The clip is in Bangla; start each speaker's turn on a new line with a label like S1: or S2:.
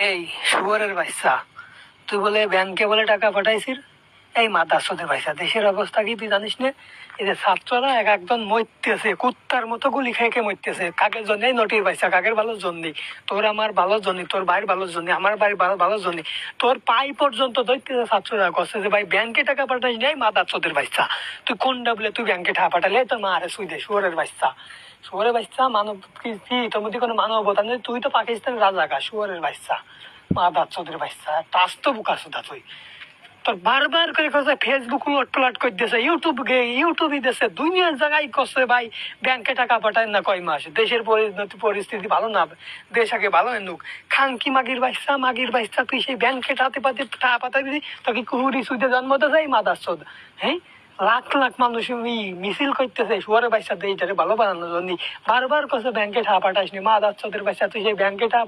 S1: এই শুয়ারের বাচ্চা, তুই বলে ব্যাংকে বলে টাকা পাঠাইছিস? এই মাদার চোদের পয়সা, দেশের অবস্থা কি তুই জানিস না? এই যে ছাত্ররা এক একজন মরতেছে, কুত্তার মতো গুলি খেয়ে খেয়ে মরতেছে। কাকের জন্য? এই নটির পয়সা, কাকের ভালোর জন্য? তোর আমার ভালোর জন্য, তোর ভাইয়ের ভালোর জন্য, আমার ভাইয়ের ভালোর জন্য। তোর পাই পর্যন্ত ধরতেছে ছাত্ররা, করছে যে ভাই ব্যাংকে টাকা পাঠাইস নাই মাদার চোদের পয়সা। তুই কোনটা বলে তুই ব্যাংকে টাকা পাঠালে? তোর মা আরে সুই দে, শুয়ারের বাচ্চা। শুয়ারের বাচ্চা, মানব কি তোর মধ্যে কোনো মানবতা নেই? তুই তো পাকিস্তানের রাজাকা, শুয়ারের বাচ্চা, মাদার চোদের বাচ্চা, টাস্ত বুকা সুদা তুই। তোর বারবার করে কথা ফেসবুক উলট পালট করে দিয়েছে, ইউটিউবই দিয়েছে, দুনিয়ার জায়গায় করছে ভাই ব্যাংকে টাকা পাঠায় না কয় মাস, দেশের পরিস্থিতি ভালো না, দেশ আগে ভালো এনুক। খাঙ্কি মাগির বাচ্চা তুই সেই ব্যাংকে টাতে পাতে টাকা পাঠাই দিবি? তোকে কুহুরি সুদে জন্মতে যাই মাদার চোদ। হ্যাঁ, লাখ লাখ মানুষ মিছিল করতেছে শুয়ারের বাচ্চা দিয়ে ভালো বানানোর জন্য। বারবার করছে ব্যাংকে টাকা পাঠাইস নি, মাদার চোদের বাচ্চা তুই সেই ব্যাংকে টাকা